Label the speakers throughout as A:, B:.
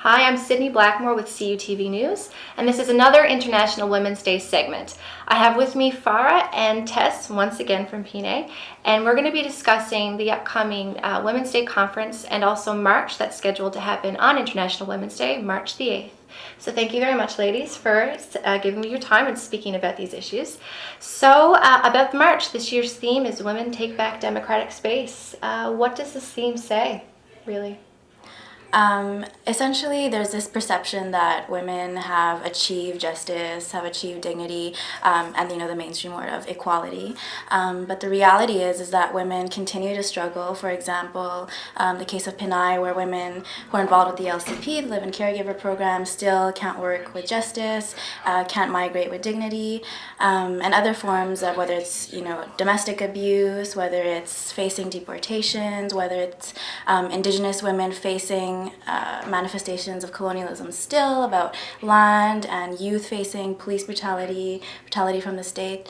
A: Hi, I'm Sydney Blackmore with CUTV News, and this is another International Women's Day segment. I have with me Farah and Tess, once again from PINAY, and we're going to be discussing the upcoming Women's Day conference and also March that's scheduled to happen on International Women's Day, March the 8th. So thank you very much, ladies, for giving me your time and speaking about these issues. So about the March, this year's theme is Women Take Back Democratic Space. What does this theme say, really?
B: Essentially, there's this perception that women have achieved justice, have achieved dignity, and the mainstream word of equality. But the reality is that women continue to struggle. For example, the case of PINAY, where women who are involved with the LCP, the Live-in Caregiver Program, still can't work with justice, can't migrate with dignity, and other forms of whether it's domestic abuse, whether it's facing deportations, whether it's Indigenous women facing manifestations of colonialism still, about land and youth facing police brutality from the state.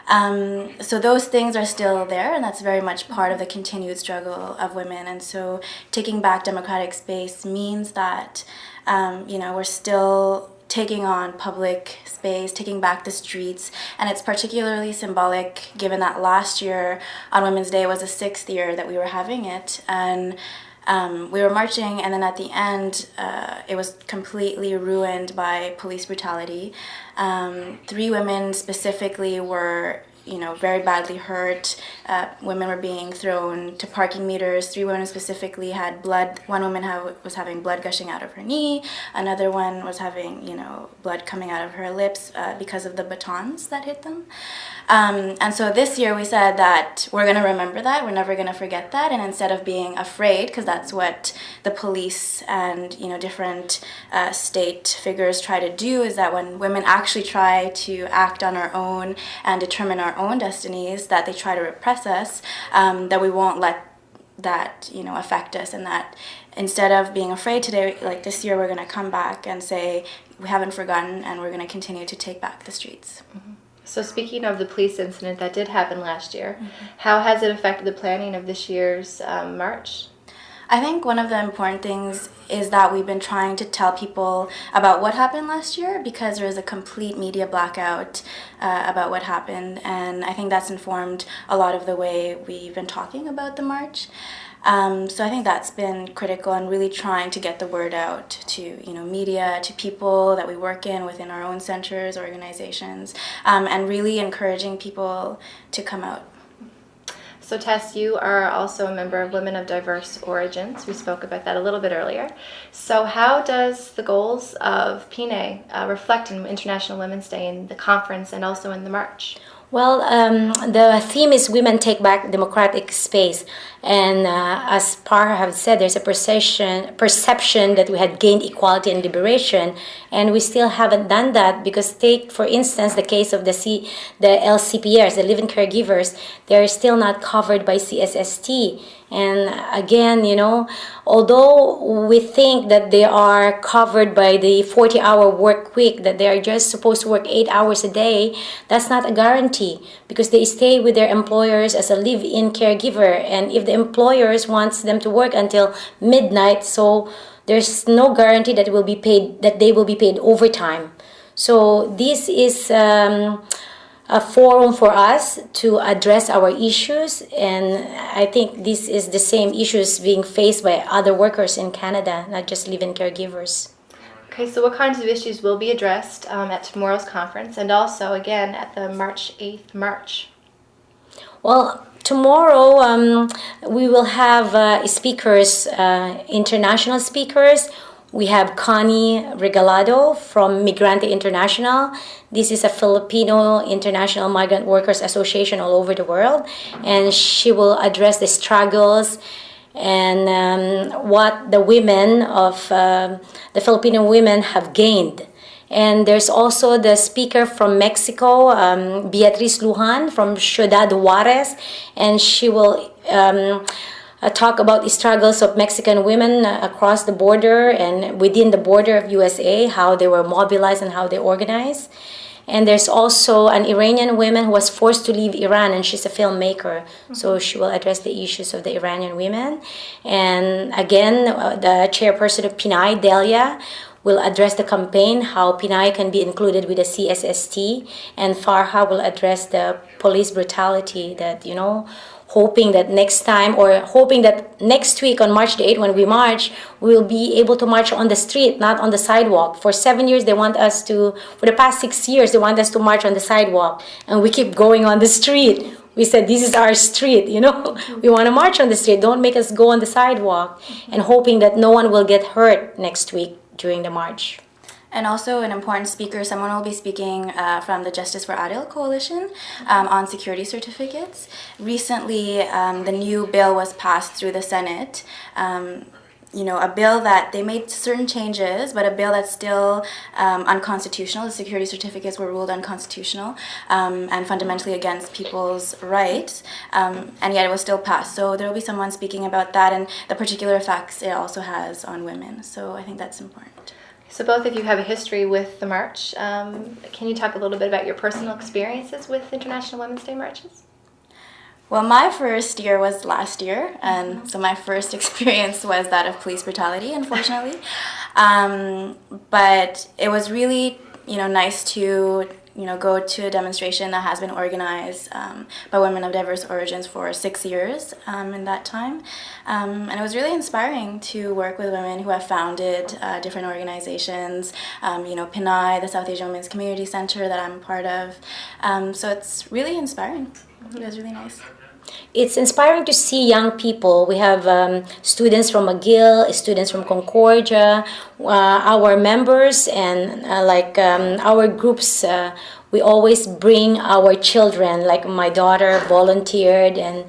B: So those things are still there, and that's very much part of the continued struggle of women. And so taking back democratic space means that we're still taking on public space, taking back the streets, and it's particularly symbolic given that last year on Women's Day was the 6th year that we were having it, and we were marching, and then at the end, it was completely ruined by police brutality. 3 women specifically were, very badly hurt. Women were being thrown to parking meters. 3 women specifically had blood. One woman was having blood gushing out of her knee. Another one was having, blood coming out of her lips because of the batons that hit them. And so this year we said that we're going to remember that. We're never going to forget that. And instead of being afraid, because that's what the police and, different state figures try to do, is that when women actually try to act on our own and determine our own destinies, that they try to repress us, that we won't let that, affect us, and that instead of being afraid today, like this year, we're going to come back and say we haven't forgotten, and we're going to continue to take back the streets.
A: Mm-hmm. So speaking of the police incident that did happen last year, how has it affected the planning of this year's march?
B: I think one of the important things is that we've been trying to tell people about what happened last year, because there was a complete media blackout about what happened, and I think that's informed a lot of the way we've been talking about the march. So I think that's been critical, and really trying to get the word out to media, to people that we work within our own centers, organizations, and really encouraging people to come out.
A: So Tess, you are also a member of Women of Diverse Origins. We spoke about that a little bit earlier. So how does the goals of PINAY reflect in International Women's Day in the conference and also in the march?
C: Well, the theme is Women Take Back Democratic Space. And as Par have said, there's a perception that we had gained equality and liberation, and we still haven't done that, because take, for instance, the case of the LCPers, the live-in caregivers, they're still not covered by CSST. And again, although we think that they are covered by the 40-hour work week, that they are just supposed to work 8 hours a day, that's not a guarantee, because they stay with their employers as a live-in caregiver. And if the employers wants them to work until midnight, so there's no guarantee that they will be paid overtime. So this is a forum for us to address our issues, and I think this is the same issues being faced by other workers in Canada, not just live-in caregivers.
A: Okay, so what kinds of issues will be addressed at tomorrow's conference, and also again at the March 8th march?
C: Well, tomorrow we will have speakers, international speakers. We have Connie Regalado from Migrante International. This is a Filipino International Migrant Workers Association all over the world, and she will address the struggles and what the women of the Filipino women have gained. And there's also the speaker from Mexico, Beatriz Lujan from Ciudad Juarez, and she will talk about the struggles of Mexican women across the border and within the border of USA, how they were mobilized and how they organized. And there's also an Iranian woman who was forced to leave Iran, and she's a filmmaker. So she will address the issues of the Iranian women. And again, the chairperson of PINAY, Delia, will address the campaign, how PINAY can be included with the CSST. And Farha will address the police brutality that, hoping that next week on March the 8th when we march, we'll be able to march on the street, not on the sidewalk. For the past 6 years, they want us to march on the sidewalk. And we keep going on the street. We said, this is our street, we want to march on the street. Don't make us go on the sidewalk. And hoping that no one will get hurt next week during the march.
B: And also an important speaker, someone will be speaking from the Justice for Adil Coalition on security certificates. Recently, the new bill was passed through the Senate. A bill that they made certain changes, but a bill that's still unconstitutional. The security certificates were ruled unconstitutional and fundamentally against people's rights, and yet it was still passed. So there will be someone speaking about that and the particular effects it also has on women. So I think that's important.
A: So both of you have a history with the march. Can you talk a little bit about your personal experiences with International Women's Day marches?
B: Well, my first year was last year, and so my first experience was that of police brutality, unfortunately. But it was really, nice to, go to a demonstration that has been organized by women of diverse origins for 6 years in that time. And it was really inspiring to work with women who have founded different organizations, PINAY, the South Asian Women's Community Center that I'm a part of. So it's really inspiring. It was really nice.
C: It's inspiring to see young people. We have students from McGill, students from Concordia, our members, and our groups. We always bring our children, like my daughter volunteered, and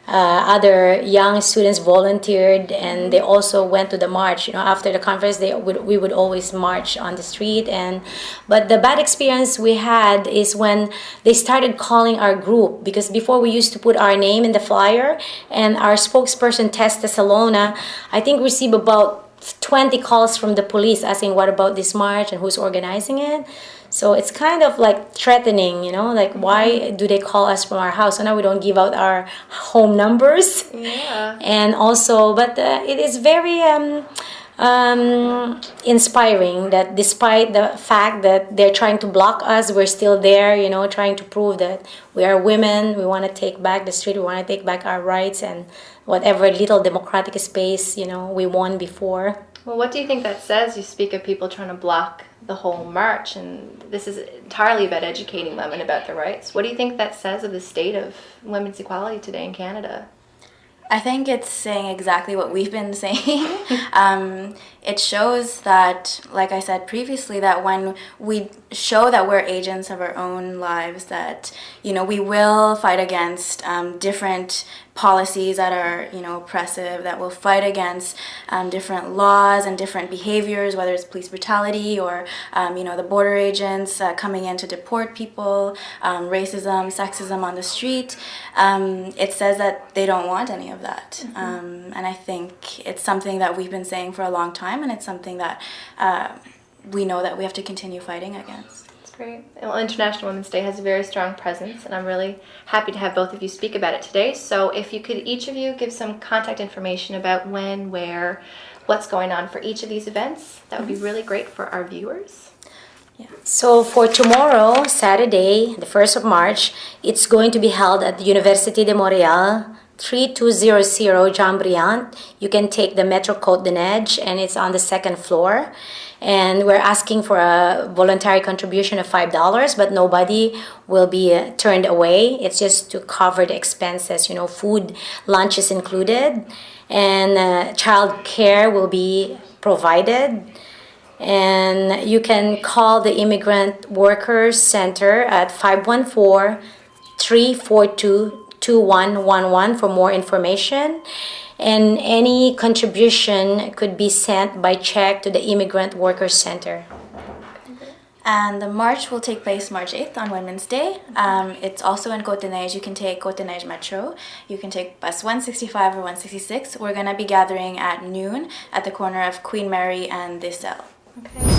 C: other young students volunteered, and they also went to the march. After the conference, we would always march on the street. But the bad experience we had is when they started calling our group, because before we used to put our name in the flyer, and our spokesperson Testa Salona, I think, received about 20 calls from the police asking what about this march and who's organizing it. So it's kind of like threatening, why do they call us from our house? So now we don't give out our home numbers.
A: Yeah.
C: And also, but it is very inspiring that despite the fact that they're trying to block us, we're still there, trying to prove that we are women. We want to take back the street. We want to take back our rights and whatever little democratic space, we won before.
A: Well, what do you think that says? You speak of people trying to block the whole march, and this is entirely about educating women about their rights. What do you think that says of the state of women's equality today in Canada?
B: I think it's saying exactly what we've been saying. It shows that, like I said previously, that when we show that we're agents of our own lives, that, we will fight against different policies that are, oppressive, that will fight against different laws and different behaviors, whether it's police brutality or, the border agents coming in to deport people, racism, sexism on the street. It says that they don't want any of that. And I think it's something that we've been saying for a long time, and it's something that we know that we have to continue fighting against.
A: Great. Well, International Women's Day has a very strong presence, and I'm really happy to have both of you speak about it today. So if you could, each of you, give some contact information about when, where, what's going on for each of these events, that would be really great for our viewers.
C: Yeah. So for tomorrow, Saturday, the 1st of March, it's going to be held at the Université de Montréal, 3200 Jean-Brillant. You can take the Metro Côte de Neige, and it's on the 2nd floor. And we're asking for a voluntary contribution of $5, but nobody will be turned away. It's just to cover the expenses, food, lunch is included, and child care will be provided. And you can call the Immigrant Workers Center at 514-342-2111 for more information. And any contribution could be sent by check to the Immigrant Workers Center.
B: And the march will take place March 8th on Women's Day. It's also in Côte de Neige. You can take Côte de Neige Metro. You can take bus 165 or 166. We're going to be gathering at noon at the corner of Queen Mary and Dissel.
A: Okay.